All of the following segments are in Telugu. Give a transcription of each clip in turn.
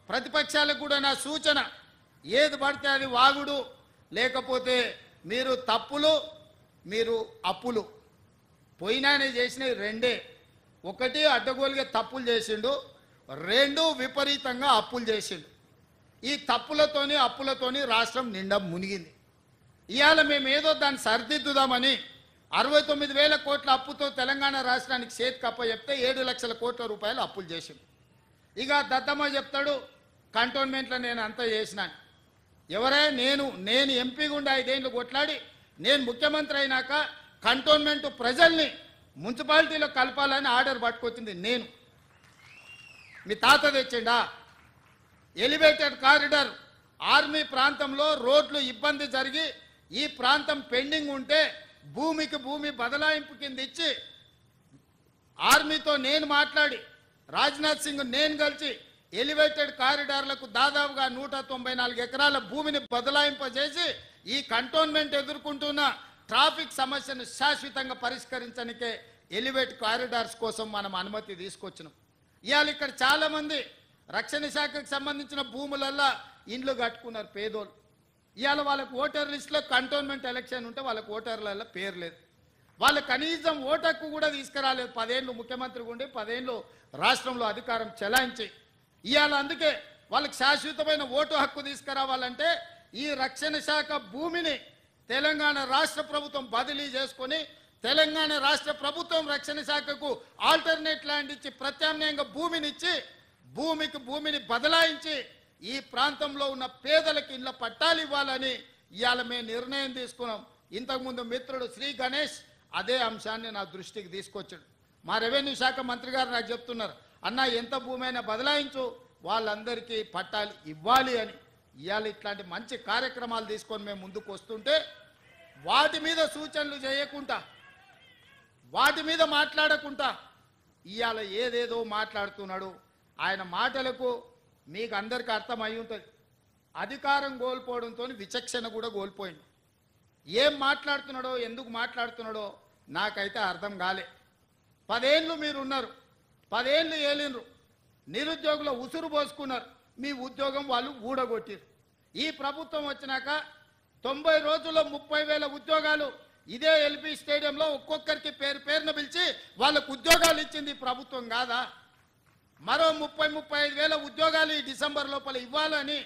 ప్రతిపక్షాలకు కూడా నా సూచన, ఏది పడితే అది వాగుడు, లేకపోతే మీరు తప్పులు మీరు అప్పులు. పోయినానే చేసినవి రెండే. ఒకటి అడ్డగోలుగా తప్పులు చేసిండు, రెండు విపరీతంగా అప్పులు చేసిండు. ఈ తప్పులతోని అప్పులతోని రాష్ట్రం నిండా మునిగింది. ఇవాళ మేము ఏదో దాన్ని సరిదిద్దుదామని 69,000 కోట్ల అప్పుతో తెలంగాణ రాష్ట్రానికి చేతికి అప్పచెప్తే 7 లక్షల కోట్ల రూపాయలు అప్పులు చేసిండు. ఇక దద్దమ్మ చెప్తాడు కంటోన్మెంట్లో నేను అంతా చేసినాను. ఎవరే నేను ఎంపీ గుండా 5 ఏళ్ళు కొట్లాడి నేను ముఖ్యమంత్రి అయినాక కంటోన్మెంట్ ప్రజల్ని మున్సిపాలిటీలో కలపాలని ఆర్డర్ పట్టుకొచ్చింది నేను. మీ తాత తెచ్చిండా? ఎలివేటెడ్ కారిడార్ ఆర్మీ ప్రాంతంలో రోడ్లు ఇబ్బంది జరిగి ఈ ప్రాంతం పెండింగ్ ఉంటే భూమికి భూమి బదలాయింపు కింద ఇచ్చి ఆర్మీతో నేను మాట్లాడి రాజ్నాథ్ సింగ్ నేను కలిసి ఎలివేటెడ్ కారిడార్లకు దాదాపుగా 194 ఎకరాల భూమిని బదలాయింపజేసి ఈ కంటోన్మెంట్ ఎదుర్కొంటున్న ట్రాఫిక్ సమస్యను శాశ్వతంగా పరిష్కరించడానికే ఎలివేట్ కారిడార్స్ కోసం మనం అనుమతి తీసుకొచ్చినాం. ఇవాళ ఇక్కడ చాలామంది రక్షణ శాఖకు సంబంధించిన భూములల్లో ఇండ్లు కట్టుకున్నారు పేదోళ్ళు. ఇవాళ వాళ్ళకు ఓటర్ లిస్టులో కంటోన్మెంట్ ఎలక్షన్ ఉంటే వాళ్ళకు ఓటర్లలో పేరు లేదు. వాళ్ళు కనీసం ఓటు హక్కు కూడా తీసుకురాలేదు. 10 ఏళ్ళు ముఖ్యమంత్రిగా ఉండి 10 ఏళ్ళు రాష్ట్రంలో అధికారం చెలాయించి ఇవాళ అందుకే వాళ్ళకి శాశ్వతమైన ఓటు హక్కు తీసుకురావాలంటే ఈ రక్షణ శాఖ భూమిని తెలంగాణ రాష్ట్ర ప్రభుత్వం బదిలీ చేసుకొని తెలంగాణ రాష్ట్ర ప్రభుత్వం రక్షణ శాఖకు ఆల్టర్నేట్ ల్యాండ్ ఇచ్చి ప్రత్యామ్నాయంగా భూమినిచ్చి భూమికి భూమిని బదలాయించి ఈ ప్రాంతంలో ఉన్న పేదలకు ఇళ్ళ పట్టాలు ఇవ్వాలని ఇవాళ మేము నిర్ణయం తీసుకున్నాం. ఇంతకుముందు మిత్రుడు శ్రీ గణేష్ అదే అంశాన్ని నా దృష్టికి తీసుకొచ్చాడు. మా రెవెన్యూ శాఖ మంత్రి గారు నాకు చెప్తున్నారు, అన్న ఎంత భూమి అయినా బదలాయించు, వాళ్ళందరికీ పట్టాలు ఇవ్వాలి అని. ఇవాళ ఇట్లాంటి మంచి కార్యక్రమాలు తీసుకొని మేము ముందుకు వస్తుంటే వాటి మీద సూచనలు చేయకుండా వాటి మీద మాట్లాడకుండా ఇవాళ ఏదేదో మాట్లాడుతున్నాడు. ఆయన మాటలకు మీకు అందరికీ అర్థమై ఉంటుంది. అధికారం కోల్పోవడంతో విచక్షణ కూడా కోల్పోయింది. ఏం మాట్లాడుతున్నాడో ఎందుకు మాట్లాడుతున్నాడో నాకైతే అర్థం కాలే. 10 ఏళ్ళు మీరు ఉన్నారు, 10 ఏళ్ళు ఏలినరు, నిరుద్యోగుల ఉసురు పోసుకున్నారు, మీ ఉద్యోగం వాళ్ళు ఊడగొట్టారు. ఈ ప్రభుత్వం వచ్చినాక 90 రోజుల్లో 30,000 ఉద్యోగాలు ఇదే ఎల్బీ స్టేడియంలో ఒక్కొక్కరికి పేరున పిలిచి వాళ్ళకు ఉద్యోగాలు ఇచ్చింది ప్రభుత్వం కాదా? మరో 30-35,000 ఉద్యోగాలు ఈ డిసెంబర్ లోపల ఇవ్వాలని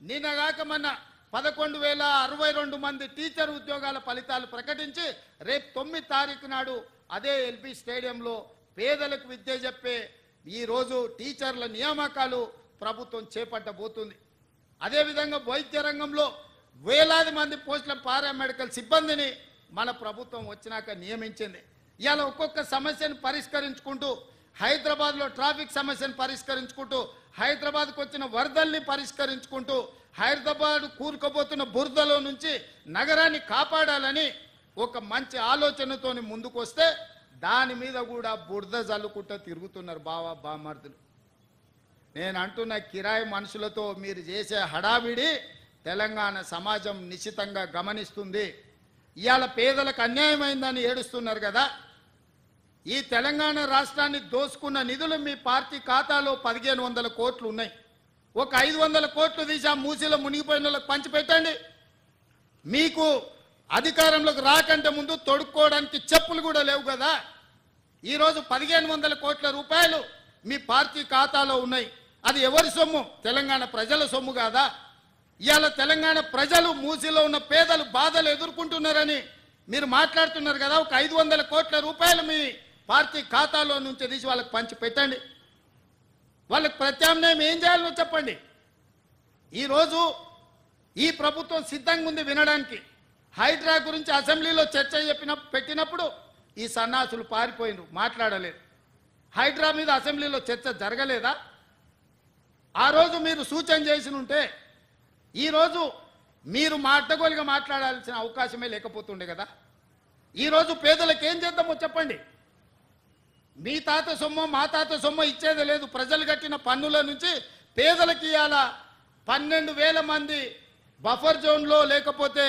నిన్నగాక మొన్న 11,062 మంది టీచర్ ఉద్యోగాల ఫలితాలు ప్రకటించి రేపు 9 తారీఖు నాడు అదే ఎల్బీ స్టేడియంలో పేదలకు విద్య చెప్పే ఈరోజు టీచర్ల నియామకాలు ప్రభుత్వం చేపట్టబోతుంది. అదేవిధంగా వైద్య రంగంలో వేలాది మంది పోస్టుల పారామెడికల్ సిబ్బందిని మన ప్రభుత్వం వచ్చినాక నియమించింది. ఇవాళ ఒక్కొక్క సమస్యను పరిష్కరించుకుంటూ హైదరాబాద్లో ట్రాఫిక్ సమస్యను పరిష్కరించుకుంటూ హైదరాబాద్కు వచ్చిన వరదల్ని పరిష్కరించుకుంటూ హైదరాబాద్ కూరుకుపోతున్న బురదలో నుంచి నగరాన్ని కాపాడాలని ఒక మంచి ఆలోచనతోని ముందుకు వస్తే దాని మీద కూడా బురద జల్లుకుంటూ తిరుగుతున్నారు బామర్దులు. నేను అంటున్న కిరాయి మనుషులతో మీరు చేసే హడావిడి తెలంగాణ సమాజం నిశ్చితంగా గమనిస్తుంది. ఇవాళ పేదలకు అన్యాయమైందని ఏడుస్తున్నారు కదా. ఈ తెలంగాణ రాష్ట్రాన్ని దోసుకున్న నిధులు మీ పార్టీ ఖాతాలో 1,500 కోట్లు ఉన్నాయి. ఒక 500 కోట్లు తీసి ఆ మూసీలో మునిగిపోయిన వాళ్ళకి పంచిపెట్టండి. మీకు అధికారంలోకి రాకంటే ముందు తొడుక్కోవడానికి చెప్పులు కూడా లేవు కదా. ఈరోజు 1,500 కోట్ల రూపాయలు మీ పార్టీ ఖాతాలో ఉన్నాయి. అది ఎవరి సొమ్ము? తెలంగాణ ప్రజల సొమ్ము కాదా? ఇవాళ తెలంగాణ ప్రజలు మూసీలో ఉన్న పేదలు బాధలు ఎదుర్కొంటున్నారని మీరు మాట్లాడుతున్నారు కదా. ఒక 500 కోట్ల రూపాయలు మీ పార్టీ ఖాతాలో నుంచి తీసి వాళ్ళకి పంచి పెట్టండి. వాళ్ళకి ప్రత్యామ్నాయం ఏం చేయాలో చెప్పండి. ఈరోజు ఈ ప్రభుత్వం సిద్ధంగా ఉంది వినడానికి. హైడ్రా గురించి అసెంబ్లీలో చర్చ పెట్టినప్పుడు ఈ సన్నాసులు పారిపోయినరు, మాట్లాడలేదు. హైడ్రా మీద అసెంబ్లీలో చర్చ జరగలేదా? ఆ రోజు మీరు సూచన చేసి ఉంటే ఈరోజు మీరు అడ్డగోలుగా మాట్లాడాల్సిన అవకాశమే లేకపోతుండే కదా. ఈరోజు పేదలకు ఏం చేద్దామో చెప్పండి. మీ తాత సొమ్ము మా తాత సొమ్ము ఇచ్చేది లేదు. ప్రజలు కట్టిన పన్నుల నుంచి పేదలకు ఇవాళ 12,000 మంది బఫర్ జోన్లో లేకపోతే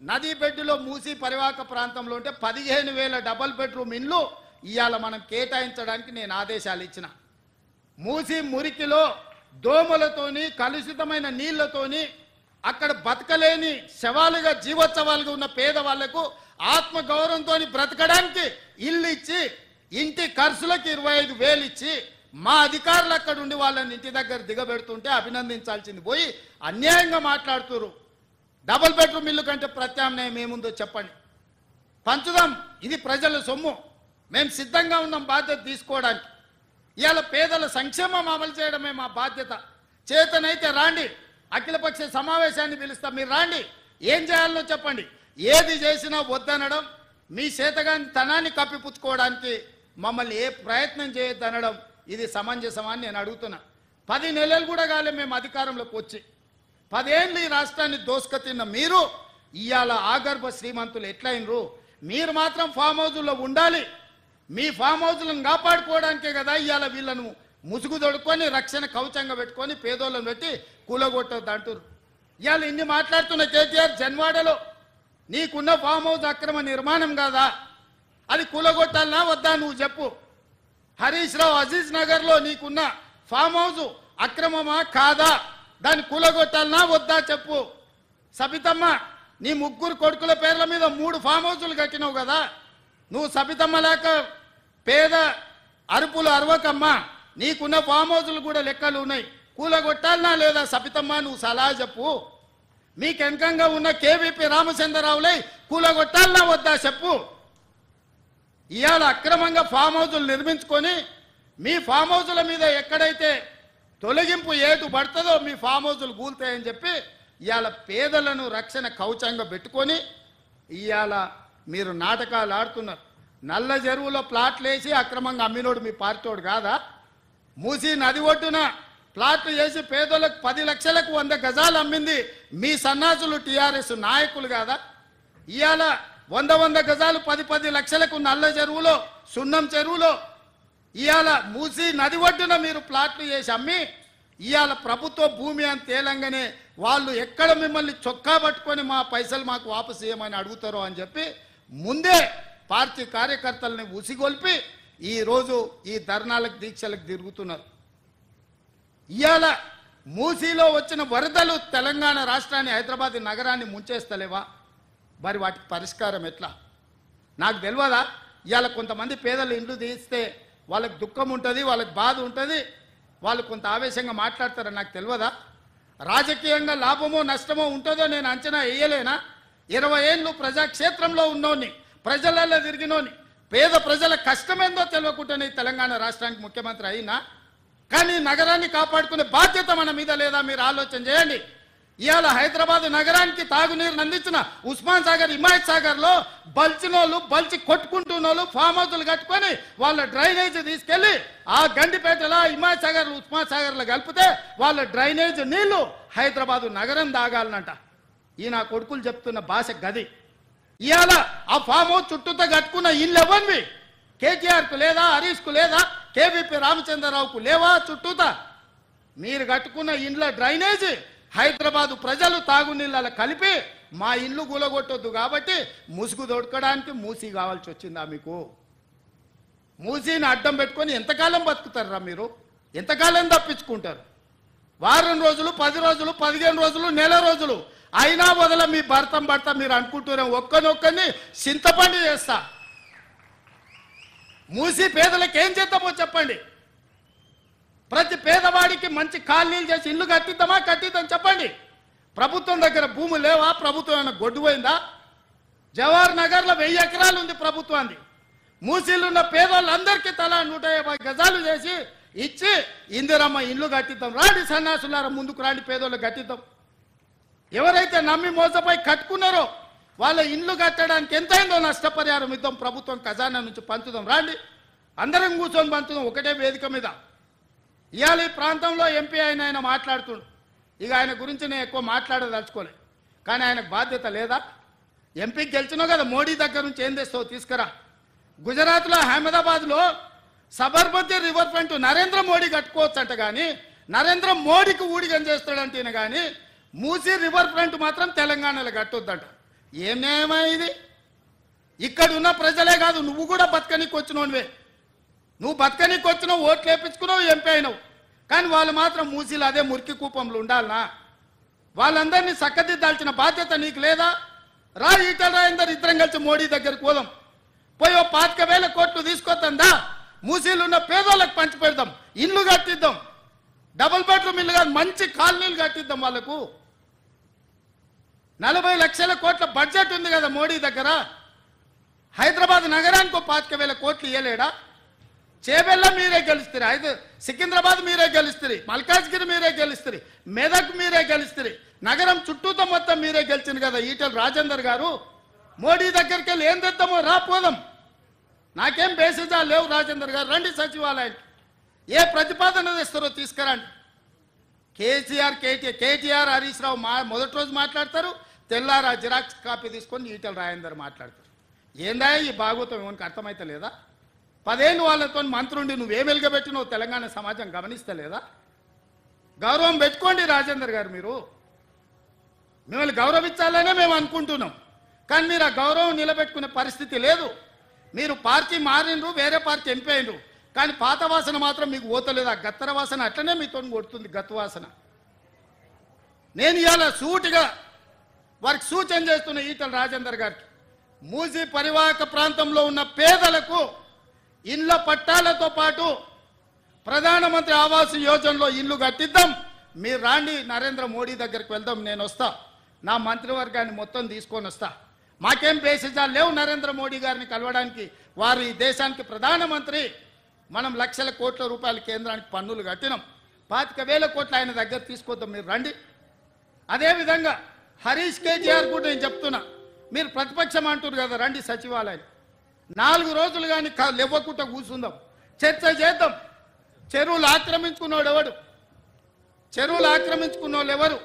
నదీ బెడ్డులో మూసి పరివాహక ప్రాంతంలో ఉంటే 15,000 డబల్ బెడ్రూమ్ ఇండ్లు ఇవాళ మనం కేటాయించడానికి నేను ఆదేశాలు ఇచ్చిన. మూసి మురికిలో దోమలతోని కలుషితమైన నీళ్లతోని అక్కడ బతకలేని శవాలుగా జీవోత్సవాలుగా ఉన్న పేదవాళ్లకు ఆత్మగౌరవంతో బ్రతకడానికి ఇల్లు ఇచ్చి ఇంటి ఖర్చులకు 25,000 ఇచ్చి మా అధికారులు అక్కడ ఉండి వాళ్ళని ఇంటి దగ్గర దిగబెడుతుంటే అభినందించాల్సింది పోయి అన్యాయంగా మాట్లాడుతున్నారు. డబుల్ బెడ్రూమ్ ఇల్లు కంటే ప్రత్యామ్నాయం ఏముందో చెప్పండి. పంచుదాం, ఇది ప్రజల సొమ్ము, మేము సిద్ధంగా ఉన్నాం బాధ్యత తీసుకోవడానికి. ఇవాళ పేదల సంక్షేమం అమలు చేయడమే మా బాధ్యత. చేతనైతే రాండి, అఖిలపక్ష సమావేశాన్ని పిలుస్తాం, మీరు రాండి, ఏం చేయాలనో చెప్పండి. ఏది చేసినా వద్దనడం, మీ చేతగాని తనాన్ని కప్పిపుచ్చుకోవడానికి మమ్మల్ని ఏ ప్రయత్నం చేయొద్దనడం ఇది సమంజసమని నేను అడుగుతున్నా. 10 నెలలు కూడా కాలే మేము అధికారంలోకి వచ్చి, 10 ఏళ్ళు ఈ రాష్ట్రాన్ని దోసుకతిన్న మీరు ఇవాళ ఆగర్భ శ్రీమంతులు ఎట్లయినరు? మీరు మాత్రం ఫామ్ హౌజుల్లో ఉండాలి. మీ ఫామ్ హౌజులను కాపాడుకోవడానికే కదా ఇవాళ వీళ్ళను ముసుగు దొడుకొని రక్షణ కవచంగా పెట్టుకొని పేదోళ్ళను పెట్టి కూలగొట్టొద్దు అంటారు. ఇవాళ ఇన్ని మాట్లాడుతున్న కేటీఆర్, జన్వాడలో నీకున్న ఫామ్ హౌస్ అక్రమ నిర్మాణం కాదా? అది కూలగొట్టాలనా వద్దా నువ్వు చెప్పు. హరీష్ రావు అజీజ్ నగర్లో నీకున్న ఫామ్ హౌస్ అక్రమమా కాదా? దాన్ని కూలగొట్టాలనా వద్దా చెప్పు. సబితమ్మ, నీ 3 కొడుకుల పేర్ల మీద 3 ఫామ్ హౌజులు కట్టినావు కదా. నువ్వు సబితమ్మ లేక పేద అరుపులు అరవకమ్మా, నీకున్న ఫామ్ హౌజులు కూడా లెక్కలు ఉన్నాయి. కూలగొట్టాలనా లేదా సబితమ్మ, నువ్వు సలహా చెప్పు. మీకు వెనకంగా ఉన్న కేవీపీ రామచంద్రరావులై కూలగొట్టాలనా వద్దా చెప్పు. ఇవాళ అక్రమంగా ఫామ్ హౌజులు నిర్మించుకొని మీ ఫామ్ హౌజుల మీద ఎక్కడైతే తొలగింపు ఏటు పడుతుందో మీ ఫామ్ హౌజులు కూలుతాయని చెప్పి ఇవాళ పేదలను రక్షణ కవచంగా పెట్టుకొని ఇవాళ మీరు నాటకాలు ఆడుతున్నారు. నల్ల చెరువులో ప్లాట్లు వేసి అక్రమంగా అమ్మినోడు మీ పార్టీోడు కాదా? మూసి నది ఒడ్డున ప్లాట్లు వేసి పేదలకు 10 లక్షలకు 100 గజాలు అమ్మింది మీ సన్నాసులు టీఆర్ఎస్ నాయకులు కాదా? ఇవాళ 100 గజాలు 10 లక్షలకు నల్ల చెరువులో, సున్నం చెరువులో ఇవాళ మూసి నది ఒడ్డున మీరు ప్లాట్లు చేసి అమ్మి ఇవాళ ప్రభుత్వ భూమి అని తేలంగానే వాళ్ళు ఎక్కడ మిమ్మల్ని చొక్కా పట్టుకొని మా పైసలు మాకు వాపసు చేయమని అడుగుతారో అని చెప్పి ముందే పార్టీ కార్యకర్తల్ని ఉసిగొల్పి ఈరోజు ఈ ధర్నాలకు దీక్షలకు తిరుగుతున్నారు. ఇవాళ మూసీలో వచ్చిన వరదలు తెలంగాణ రాష్ట్రాన్ని, హైదరాబాద్ నగరాన్ని ముంచేస్తలేవా? మరి వాటికి పరిష్కారం ఎట్లా? నాకు తెలియదా? ఇవాళ కొంతమంది పేదలు ఇండ్లు తీస్తే వాళ్ళకి దుఃఖం ఉంటుంది, వాళ్ళకి బాధ ఉంటుంది, వాళ్ళు కొంత ఆవేశంగా మాట్లాడతారని నాకు తెలియదా? రాజకీయంగా లాభమో నష్టమో ఉంటుందో నేను అంచనా వేయలేనా? 20 ఏళ్ళు ప్రజాక్షేత్రంలో ఉన్నోని, ప్రజలలో తిరిగినోని, పేద ప్రజల కష్టమేందో తెలియకుండానే తెలంగాణ రాష్ట్రానికి ముఖ్యమంత్రి అయినా. కానీ నగరాన్ని కాపాడుకునే బాధ్యత మన మీద లేదా? మీరు ఆలోచన చేయండి. ఇవాళ హైదరాబాద్ నగరానికి తాగునీరుని అందించిన ఉస్మాన్ సాగర్, హిమాయత్ సాగర్లో బల్చినోళ్ళు, బల్చి కొట్టుకుంటున్నోళ్ళు ఫామ్ హౌజులు కట్టుకొని వాళ్ళ డ్రైనేజ్ తీసుకెళ్లి ఆ గండిపేటలో, హిమాయత్ సాగర్, ఉస్మాన్ సాగర్లో కలిపితే వాళ్ళ డ్రైనేజ్ నీళ్లు హైదరాబాద్ నగరం తాగాలనంట. ఈ నా కొడుకులు చెప్తున్న భాష గది. ఇవాళ ఆ ఫామ్ హౌస్ చుట్టూతో కట్టుకున్న ఇల్లు ఎవరివి? కేటీఆర్కు లేదా? హరీష్కు లేదా? కేవీపీ రామచంద్రరావుకు లేవా? చుట్టూతా మీరు కట్టుకున్న ఇండ్ల డ్రైనేజ్ హైదరాబాదు ప్రజలు తాగునీళ్ళ కలిపి మా ఇల్లు కూలగొట్టొద్దు కాబట్టి ముసుగు దొడకడానికి మూసీ కావాల్సి వచ్చిందా మీకు? మూసీని అడ్డం పెట్టుకొని ఎంతకాలం బతుకుతారా మీరు? ఎంతకాలం తప్పించుకుంటారు? వారం రోజులు, 10 రోజులు, 15 రోజులు, నెల రోజులు అయినా వదల మీ భర్తం మీరు అనుకుంటూనే ఒక్కనొక్కని చింతపండు చేస్తా. మూసి పేదలకు ఏం చేద్దామో చెప్పండి. ప్రతి పేదవాడికి మంచి కాలనీలు చేసి ఇల్లు కట్టిద్దాం చెప్పండి. ప్రభుత్వం దగ్గర భూములు లేవా? ప్రభుత్వం ఏమైనా గొడ్డుపోయిందా? జవహర్ నగర్లో 1000 ఎకరాలు ఉంది ప్రభుత్వాన్ని. మూసీలున్న పేదవాళ్ళందరికీ తలా 150 గజాలు చేసి ఇచ్చి ఇందిరమ్మ ఇల్లు కట్టిద్దాం. రాండి సన్నాసులారా, ముందుకు రాండి, పేదోళ్ళు కట్టిద్దాం. ఎవరైతే నమ్మి మోసపోయి కట్టుకున్నారో వాళ్ళ ఇల్లు కట్టడానికి ఎంతైందో నష్టపరిహారం ఇద్దాం, ప్రభుత్వం ఖజానా నుంచి పంచుదాం. రాండి, అందరం కూర్చొని పంచుదాం ఒకటే వేదిక మీద. ఇవాళ ఈ ప్రాంతంలో ఎంపీ ఆయన మాట్లాడుతుండు. ఇక ఆయన గురించి నేను ఎక్కువ మాట్లాడదలుచుకోలే, కానీ ఆయనకు బాధ్యత లేదా? ఎంపీకి గెలిచినావు కదా, మోడీ దగ్గర నుంచి ఏం తెస్తావు తీసుకురా. గుజరాత్లో అహ్మదాబాద్లో సబర్మతి రివర్ ఫ్రంట్ నరేంద్ర మోడీ కట్టుకోవచ్చు అంట, కానీ నరేంద్ర మోడీకి ఊడిగం చేస్తాడంటే కానీ మూసీ రివర్ ఫ్రంట్ మాత్రం తెలంగాణలో కట్టొద్దంట. ఏం న్యాయమా ఇది? ఇక్కడ ఉన్న ప్రజలే కాదు, నువ్వు కూడా బతకనికి వచ్చినోనివే. నువ్వు బతకనికి వచ్చినావు, ఓట్లు వేయించుకున్నావు, ఎంపీ అయినావు. కానీ వాళ్ళు మాత్రం మూసీలు అదే మురికి కూపంలో ఉండాలనా? వాళ్ళందరినీ చక్కదిద్దాల్సిన బాధ్యత నీకు లేదా? రా ఈటల రాజేందర్ ఇద్దరం కలిసి మోడీ దగ్గరికి పోదాం. పోయి 25,000 కోట్లు తీసుకొద్దా, మూసీలు ఉన్న పేదోళ్ళకి పంచి పెడదాం, ఇల్లు కట్టిద్దాం, డబుల్ బెడ్రూమ్ ఇల్లు కాదు మంచి కాలనీలు కట్టిద్దాం వాళ్ళకు. 40 లక్షల కోట్ల బడ్జెట్ ఉంది కదా మోడీ దగ్గర. హైదరాబాద్ నగరానికి 25,000 కోట్లు ఇవ్వలేడా? చేబెల్ల మీరే గెలుస్తారు, సికింద్రాబాద్ మీరే గెలుస్తారు, మల్కాజ్గిరి మీరే గెలుస్తారు, మెదక్ మీరే గెలుస్తారు, నగరం చుట్టూతో మొత్తం మీరే గెలిచింది కదా ఈటల రాజేందర్ గారు. మోడీ దగ్గరికి వెళ్ళి ఏం తెద్దామో రాపోదాం. నాకేం బేసిజా లేవు రాజేందర్ గారు, రండి సచివాలయానికి. ఏ ప్రతిపాదన తెస్తారో తీసుకురండి. కేటీఆర్ హరీష్ రావు మొదటి రోజు మాట్లాడతారు, తెల్లారా జిరాక్స్ కాపీ తీసుకొని ఈటల రాజేందర్ మాట్లాడతారు. ఏందా ఈ భాగవతం ఏమనికి అర్థమైతే లేదా? 10 ఏళ్ళు వాళ్ళతో మంత్రుండి నువ్వేం వెలుగబెట్టినవు తెలంగాణ సమాజం గమనిస్తలేదా? గౌరవం పెట్టుకోండి రాజేందర్ గారు. మీరు మిమ్మల్ని గౌరవించాలనే మేము అనుకుంటున్నాం, కానీ మీరు ఆ గౌరవం నిలబెట్టుకునే పరిస్థితి లేదు. మీరు పార్టీ మారినరు, వేరే పార్టీ ఎంపీ అయినరు, కానీ పాత వాసన మాత్రం మీకు పోతలేదు. ఆ గత్తర వాసన అట్లనే మీతో కొడుతుంది, గత్తు వాసన. నేను ఇవాళ సూటిగా వారికి సూచన చేస్తున్న ఈటల రాజేందర్ గారికి, మూసీ పరివాహక ప్రాంతంలో ఉన్న పేదలకు ఇళ్ల పట్టాలతో పాటు ప్రధానమంత్రి ఆవాస్ యోజనలో ఇల్లు కట్టిద్దాం. మీరు రాండి, నరేంద్ర మోడీ దగ్గరికి వెళ్దాం, నేను వస్తా, నా మంత్రివర్గాన్ని మొత్తం తీసుకొని వస్తా. మాకేం బేసిజాలు లేవు నరేంద్ర మోడీ గారిని కలవడానికి. వారు ఈ దేశానికి ప్రధానమంత్రి. మనం లక్షల కోట్ల రూపాయలు కేంద్రానికి పన్నులు కట్టినాం, 25,000 కోట్లు ఆయన దగ్గర తీసుకొద్దాం, మీరు రండి. అదేవిధంగా హరీష్ కేటీఆర్ కూడా నేను చెప్తున్నా, మీరు ప్రతిపక్షం అంటున్నారు కదా, రండి సచివాలయం 4 రోజులు కానీ లేవకుండా కూర్చుందాం, చర్చ చేద్దాం. చెరువులు ఆక్రమించుకున్నోడు ఎవడు? చెరువులు ఆక్రమించుకున్నోళ్ళు ఎవరు?